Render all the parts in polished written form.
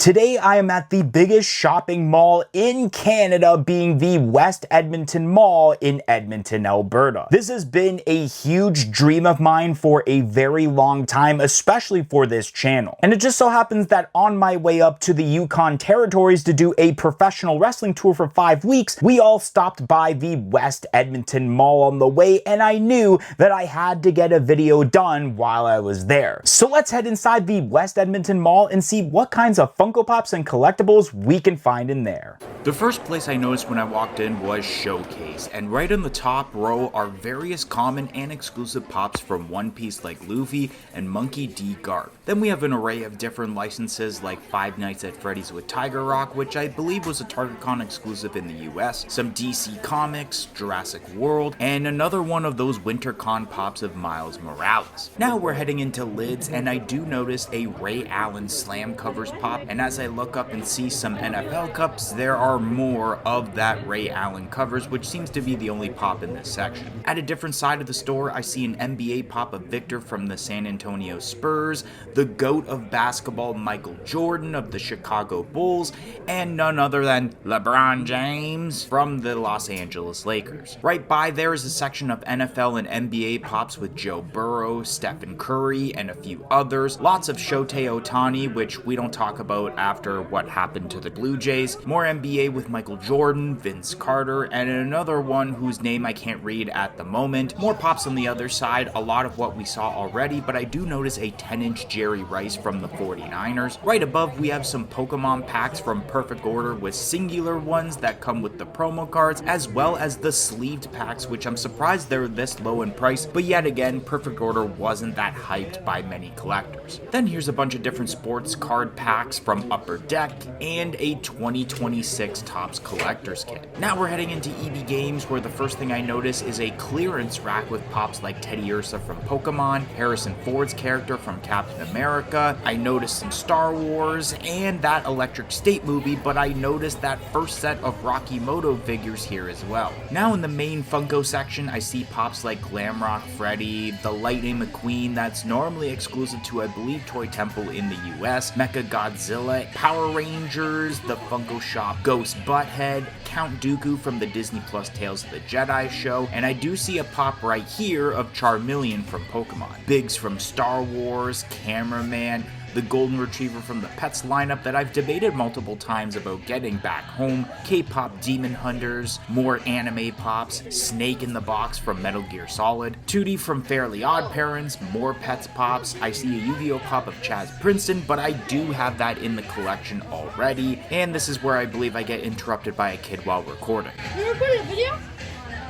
Today I am at the biggest shopping mall in Canada, being the West Edmonton Mall in Edmonton, Alberta. This has been a huge dream of mine for a very long time, especially for this channel. And it just so happens that on my way up to the Yukon territories to do a professional wrestling tour for 5 weeks, we all stopped by the West Edmonton Mall on the way, and I knew that I had to get a video done while I was there. So let's head inside the West Edmonton Mall and see what kinds of Funko Pops and collectibles we can find in there. The first place I noticed when I walked in was Showcase, and right in the top row are various common and exclusive pops from One Piece like Luffy and Monkey D. Garp. Then we have an array of different licenses like Five Nights at Freddy's with Tiger Rock, which I believe was a TargetCon exclusive in the US, some DC Comics, Jurassic World, and another one of those WinterCon pops of Miles Morales. Now we're heading into lids, and I do notice a Ray Allen Slam Covers pop, and as I look up and see some NFL cups, there are more of that Ray Allen Covers, which seems to be the only pop in this section. At a different side of the store, I see an NBA pop of Victor from the San Antonio Spurs, the GOAT of basketball Michael Jordan of the Chicago Bulls, and none other than LeBron James from the Los Angeles Lakers. Right by there is a section of NFL and NBA pops with Joe Burrow, Stephen Curry, and a few others. Lots of Shohei Ohtani, which we don't talk about after what happened to the Blue Jays. More NBA with Michael Jordan, Vince Carter, and another one whose name I can't read at the moment. More pops on the other side, a lot of what we saw already, but I do notice a 10-inch Jerry Rice from the 49ers. Right above we have some Pokemon packs from Perfect Order with singular ones that come with the promo cards, as well as the sleeved packs, which I'm surprised they're this low in price, but yet again, Perfect Order wasn't that hyped by many collectors. Then here's a bunch of different sports card packs from Upper Deck, and a 2026 Topps Collector's Kit. Now we're heading into EB Games, where the first thing I notice is a clearance rack with pops like Teddy Ursa from Pokemon, Harrison Ford's character from Captain America. I noticed some Star Wars and that Electric State movie, but I noticed that first set of Rocky Moto figures here as well. Now in the main Funko section, I see pops like Glamrock Freddy, the Lightning McQueen that's normally exclusive to I believe Toy Temple in the US, Mecha Godzilla, Power Rangers, the Funko Shop Ghost Butthead, Count Dooku from the Disney Plus Tales of the Jedi show, and I do see a pop right here of Charmeleon from Pokemon. Biggs from Star Wars, Cameraman, the Golden Retriever from the Pets lineup that I've debated multiple times about getting back home, K-pop Demon Hunters, more anime pops, Snake in the Box from Metal Gear Solid, 2D from Fairly Odd Parents, more Pets pops. I see a Yu-Gi-Oh pop of Chaz Princeton, but I do have that in the collection already, and this is where I believe I get interrupted by a kid while recording. You recording a video?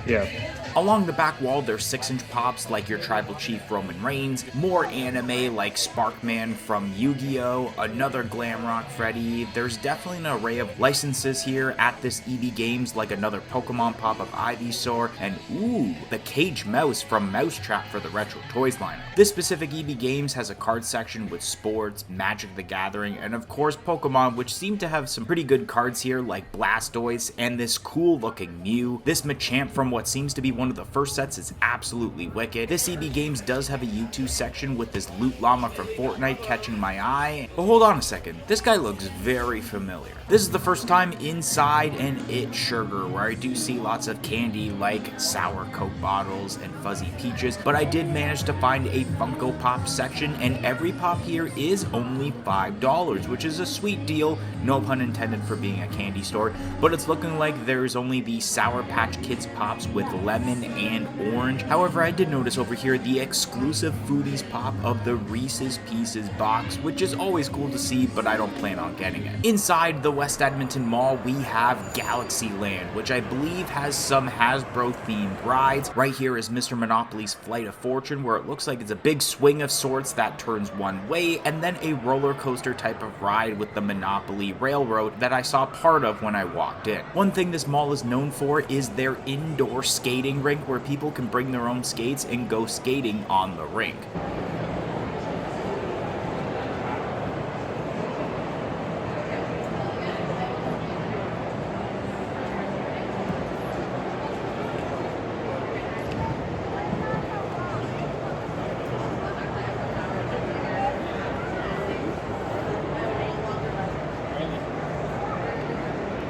Yeah. Along the back wall, there's 6-inch pops like your Tribal Chief Roman Reigns, more anime like Sparkman from Yu-Gi-Oh!, another Glamrock Freddy. There's definitely an array of licenses here at this EB Games, like another Pokemon pop of Ivysaur, and ooh, the Cage Mouse from Mousetrap for the Retro Toys lineup. This specific EB Games has a card section with sports, Magic the Gathering, and of course Pokemon, which seem to have some pretty good cards here like Blastoise and this cool looking Mew. This Machamp from what seems to be one of the first sets is absolutely wicked. This EB Games does have a U2 section with this Loot Llama from Fortnite catching my eye. But hold on a second, this guy looks very familiar. This is the first time inside an It Sugar, where I do see lots of candy like Sour Coke bottles and Fuzzy Peaches, but I did manage to find a Funko Pop section, and every pop here is only $5, which is a sweet deal, no pun intended for being a candy store, but it's looking like there's only the Sour Patch Kids pops with lemon and orange. However, I did notice over here the exclusive Foodies pop of the Reese's Pieces box, which is always cool to see, but I don't plan on getting it. Inside the West Edmonton Mall, we have Galaxyland, which I believe has some Hasbro themed rides. Right here is Mr. Monopoly's Flight of Fortune, where it looks like it's a big swing of sorts that turns one way, and then a roller coaster type of ride with the Monopoly Railroad that I saw part of when I walked in. One thing this mall is known for is their indoor skating rink, where people can bring their own skates and go skating on the rink.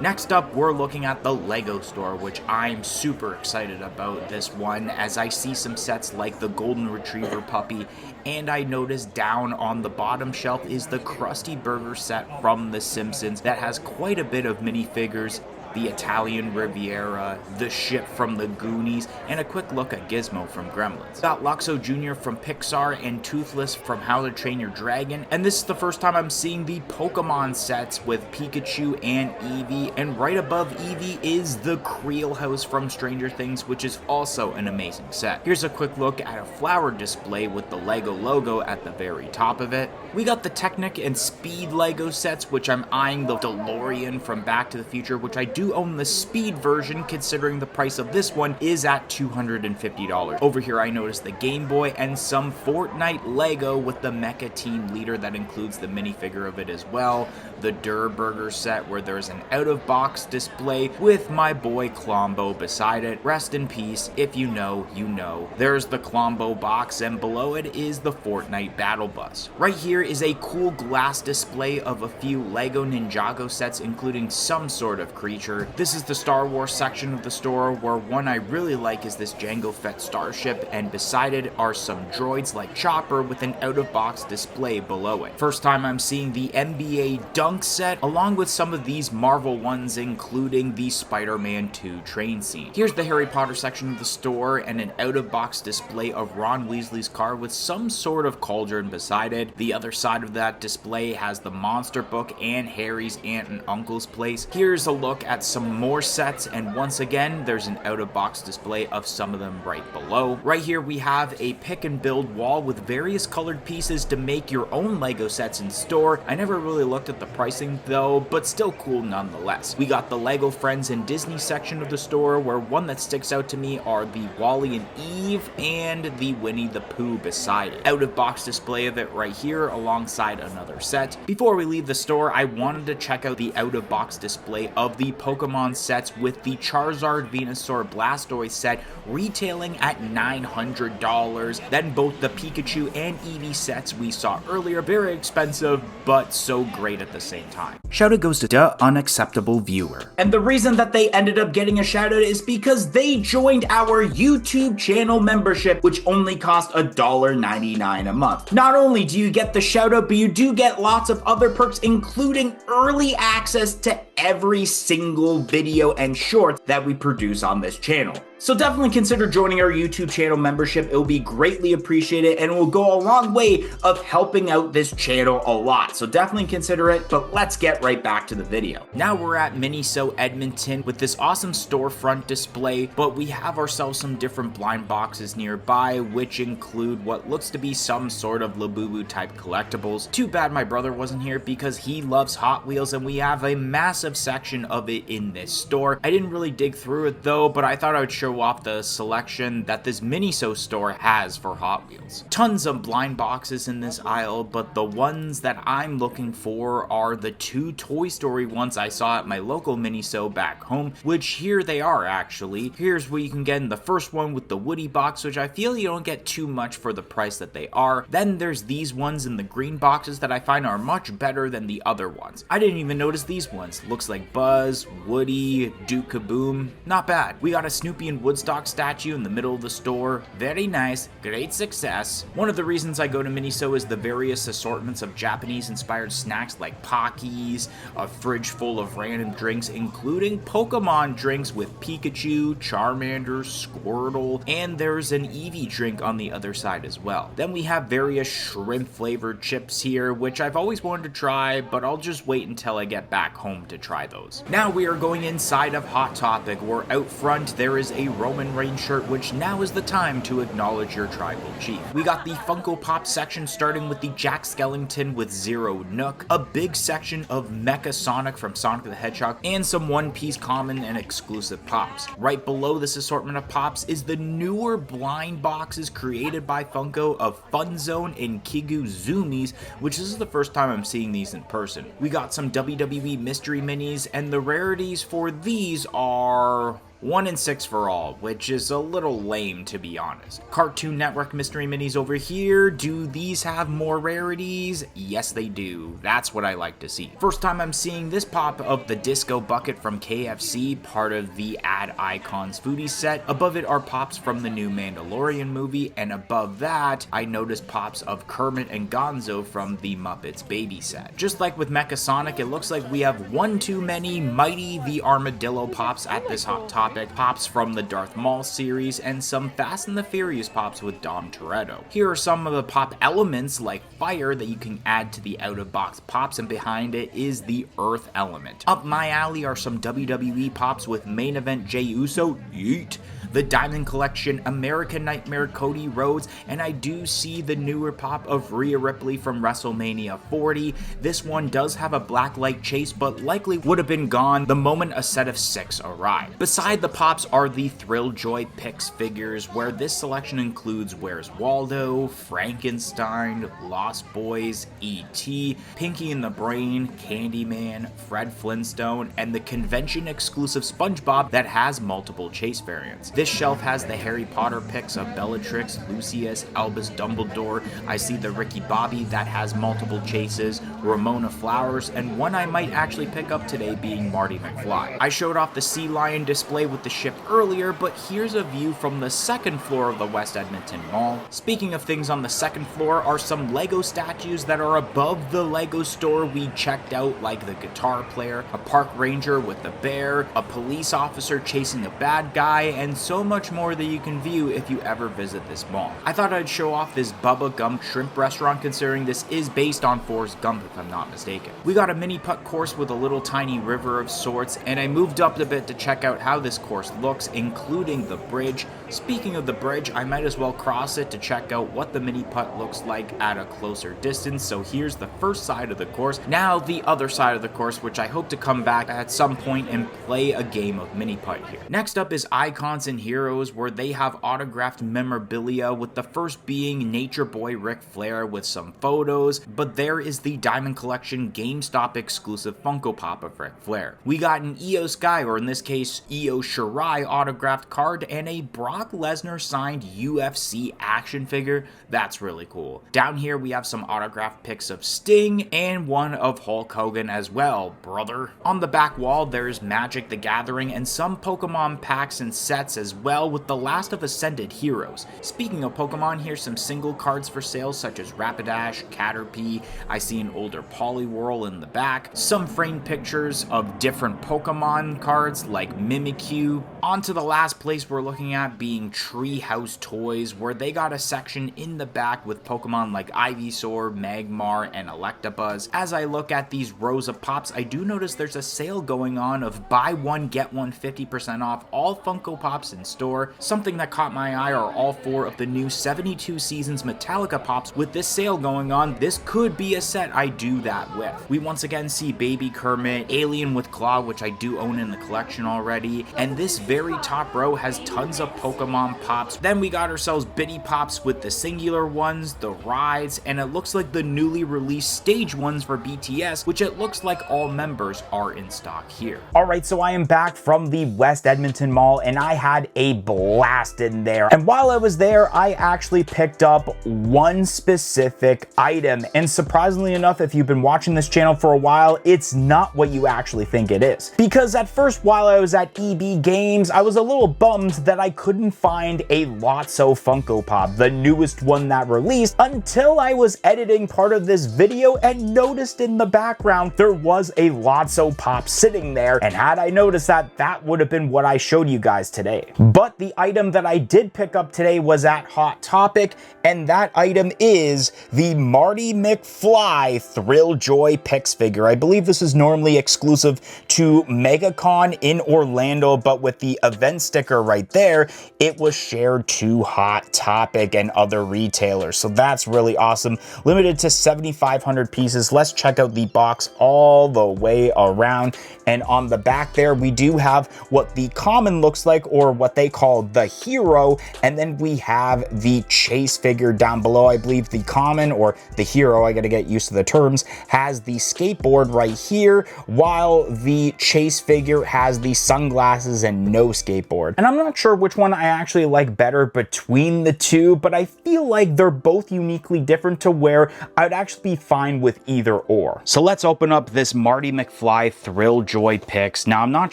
Next up, we're looking at the Lego store, which I'm super excited about this one, as I see some sets like the Golden Retriever puppy, and I noticed down on the bottom shelf is the Krusty Burger set from The Simpsons that has quite a bit of minifigures, the Italian Riviera, the ship from the Goonies, and a quick look at Gizmo from Gremlins. Got Luxo Jr. from Pixar and Toothless from How to Train Your Dragon, and this is the first time I'm seeing the Pokemon sets with Pikachu and Eevee, and right above Eevee is the Creel House from Stranger Things, which is also an amazing set. Here's a quick look at a flower display with the Lego logo at the very top of it. We got the Technic and Speed Lego sets, which I'm eyeing the DeLorean from Back to the Future, which I do own the Speed version, considering the price of this one is at $250. Over here I noticed the Game Boy and some Fortnite Lego with the Mecha Team Leader that includes the minifigure of it as well, the Durr Burger set where there's an out-of-box display with my boy Klombo beside it. Rest in peace, if you know, you know. There's the Klombo box, and below it is the Fortnite Battle Bus. Right here is a cool glass display of a few Lego Ninjago sets, including some sort of creature. This is the Star Wars section of the store, where one I really like is this Jango Fett starship, and beside it are some droids like Chopper with an out-of-box display below it. First time I'm seeing the NBA Dunk set, along with some of these Marvel ones, including the Spider-Man 2 train scene. Here's the Harry Potter section of the store, and an out-of-box display of Ron Weasley's car with some sort of cauldron beside it. The other side of that display has the Monster Book and Harry's aunt and uncle's place. Here's a look at some more sets, and once again there's an out-of-box display of some of them right below. Right here we have a pick and build wall with various colored pieces to make your own Lego sets in store. I never really looked at the pricing though, but still cool nonetheless. We got the Lego Friends and Disney section of the store, where one that sticks out to me are the Wally and Eve and the Winnie the Pooh beside it. Out-of-box display of it right here alongside another set. Before we leave the store, I wanted to check out the out-of-box display of the Pokemon sets, with the Charizard, Venusaur, Blastoise set retailing at $900. Then both the Pikachu and Eevee sets we saw earlier, very expensive, but so great at the same time. Shout out goes to the Unacceptable Viewer. And the reason that they ended up getting a shout out is because they joined our YouTube channel membership, which only cost $1.99 a month. Not only do you get the shout out, but you do get lots of other perks, including early access to every single video and short that we produce on this channel. So definitely consider joining our YouTube channel membership. It will be greatly appreciated, and it will go a long way of helping out this channel a lot. So definitely consider it, but let's get right back to the video. Now we're at Miniso Edmonton with this awesome storefront display, but we have ourselves some different blind boxes nearby, which include what looks to be some sort of Labubu type collectibles. Too bad my brother wasn't here because he loves Hot Wheels, and we have a massive section of it in this store. I didn't really dig through it though, but I thought I would show off the selection that this Miniso store has for Hot Wheels. Tons of blind boxes in this aisle, but the ones that I'm looking for are the two Toy Story ones I saw at my local Miniso back home, which here they are actually. Here's what you can get in the first one with the Woody box, which I feel you don't get too much for the price that they are. Then there's these ones in the green boxes that I find are much better than the other ones. I didn't even notice these ones. Looks like Buzz, Woody, Duke Kaboom. Not bad. We got a Snoopy and Woodstock statue in the middle of the store. Very nice. Great success. One of the reasons I go to Miniso is the various assortments of Japanese-inspired snacks like Pockies, a fridge full of random drinks, including Pokemon drinks with Pikachu, Charmander, Squirtle, and there's an Eevee drink on the other side as well. Then we have various shrimp-flavored chips here, which I've always wanted to try, but I'll just wait until I get back home to try those. Now we are going inside of Hot Topic, where out front there is a Roman Reigns shirt, which now is the time to acknowledge your tribal chief. We got the Funko Pop section starting with the Jack Skellington with Zero Nook, a big section of Mecha Sonic from Sonic the Hedgehog, and some One Piece common and exclusive pops. Right below this assortment of pops is the newer blind boxes created by Funko of Fun Zone and Kigu Zoomies, which this is the first time I'm seeing these in person. We got some WWE mystery minis, and the rarities for these are 1 in 6 for all, which is a little lame to be honest. Cartoon Network Mystery Minis over here. Do these have more rarities? Yes they do. That's what I like to see. First time I'm seeing this pop of the Disco Bucket from KFC, part of the Ad Icons foodie set. Above it are pops from the new Mandalorian movie, and above that I noticed pops of Kermit and Gonzo from the Muppets Baby set. Just like with Mecha Sonic, it looks like we have one too many Mighty the Armadillo pops at this Hot Topic, pops from the Darth Maul series, and some Fast and the Furious pops with Dom Toretto. Here are some of the pop elements like fire that you can add to the out-of-box pops, and behind it is the Earth element. Up my alley are some WWE pops with main event Jey Uso, yeet, the Diamond Collection American Nightmare Cody Rhodes, and I do see the newer pop of Rhea Ripley from WrestleMania 40. This one does have a blacklight chase, but likely would have been gone the moment a set of 6 arrived. Beside the pops are the Thrill Joy Pix figures, where this selection includes Where's Waldo, Frankenstein, Lost Boys, E.T., Pinky and the Brain, Candyman, Fred Flintstone, and the convention exclusive SpongeBob that has multiple chase variants. This shelf has the Harry Potter picks of Bellatrix, Lucius, Albus Dumbledore. I see the Ricky Bobby that has multiple chases, Ramona Flowers, and one I might actually pick up today being Marty McFly. I showed off the Sea Lion display with the ship earlier, but here's a view from the second floor of the West Edmonton Mall. Speaking of things on the second floor are some Lego statues that are above the Lego store we checked out, like the guitar player, a park ranger with the bear, a police officer chasing a bad guy, and so much more that you can view if you ever visit this mall. I thought I'd show off this Bubba Gump shrimp restaurant, considering this is based on Forrest Gump if I'm not mistaken. We got a mini putt course with a little tiny river of sorts, and I moved up a bit to check out how this course looks, including the bridge. Speaking of the bridge, I might as well cross it to check out what the mini putt looks like at a closer distance. So here's the first side of the course. Now the other side of the course, which I hope to come back at some point and play a game of mini putt here. Next up is Icons and Heroes, where they have autographed memorabilia, with the first being Nature Boy Ric Flair with some photos, but there is the Diamond Collection GameStop exclusive Funko Pop of Ric Flair. We got an Io Sky, or in this case Io Shirai autographed card, and a Brock Lesnar signed UFC action figure. That's really cool. Down here we have some autographed pics of Sting and one of Hulk Hogan as well, brother. On the back wall there's Magic the Gathering and some Pokemon packs and sets as well, with the last of Ascended Heroes. Speaking of Pokemon, here's some single cards for sale such as Rapidash, Caterpie. I see an older Poliwhirl in the back, some framed pictures of different Pokemon cards like Mimikyu. On to the last place we're looking at being Treehouse Toys, where they got a section in the back with Pokemon like Ivysaur, Magmar, and Electabuzz. As I look at these rows of pops, I do notice there's a sale going on of buy one get one 50% off all Funko Pops in store. Something that caught my eye are all 4 of the new 72 Seasons Metallica Pops. With this sale going on, this could be a set I do that with. We once again see Baby Kermit, Alien with Claw, which I do own in the collection already, and this very top row has tons of Pokemon Pops. Then we got ourselves Bitty Pops with the singular ones, the rides, and it looks like the newly released stage ones for BTS, which it looks like all members are in stock here. Alright, so I am back from the West Edmonton Mall, and I had a blast in there. And while I was there, I actually picked up one specific item. And surprisingly enough, if you've been watching this channel for a while, it's not what you actually think it is. Because at first, while I was at EB Games, I was a little bummed that I couldn't find a Lotso Funko Pop, the newest one that released, until I was editing part of this video and noticed in the background there was a Lotso Pop sitting there. And had I noticed that, that would have been what I showed you guys today. But the item that I did pick up today was at Hot Topic, and that item is the Marty McFly Thrill Joy Pix figure. I believe this is normally exclusive to MegaCon in Orlando, but with the event sticker right there, it was shared to Hot Topic and other retailers. So that's really awesome. Limited to 7,500 pieces. Let's check out the box all the way around. And on the back there, we do have what the common looks like, or what they call the hero, and then we have the chase figure down below. I believe the common, or the hero, I gotta get used to the terms, has the skateboard right here, while the chase figure has the sunglasses and no skateboard. And I'm not sure which one I actually like better between the two, but I feel like they're both uniquely different to where I'd actually be fine with either or. So let's open up this Marty McFly Thrill Joy picks. Now, I'm not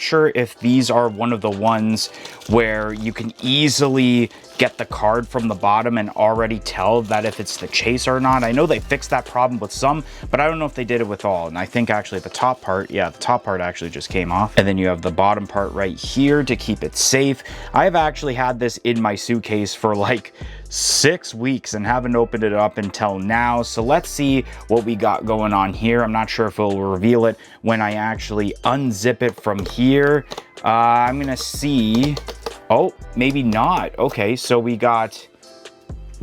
sure if these are one of the ones where you can easily get the card from the bottom and already tell that if it's the chase or not. I know they fixed that problem with some, but I don't know if they did it with all. And I think actually the top part, yeah, the top part actually just came off. And then you have the bottom part right here to keep it safe. I've actually had this in my suitcase for like 6 weeks and haven't opened it up until now. So let's see what we got going on here. I'm not sure if it'll reveal it when I actually unzip it from here. I'm gonna see. Oh, maybe not. Okay, so we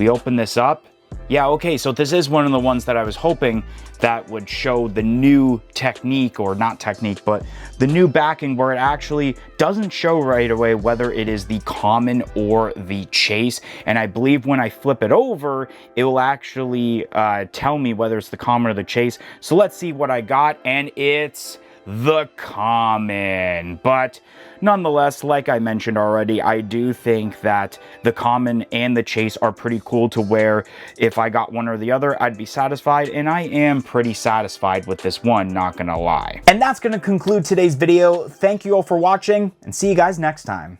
open this up. Yeah, okay, so this is one of the ones that I was hoping that would show the new technique, or not technique, but the new backing, where it actually doesn't show right away whether it is the common or the chase. And I believe when I flip it over, it will actually tell me whether it's the common or the chase. So let's see what I got, and it's the common. But nonetheless, like I mentioned already, I do think that the common and the chase are pretty cool, to where if I got one or the other, I'd be satisfied, and I am pretty satisfied with this one, not gonna lie. And that's gonna conclude today's video. Thank you all for watching, and see you guys next time.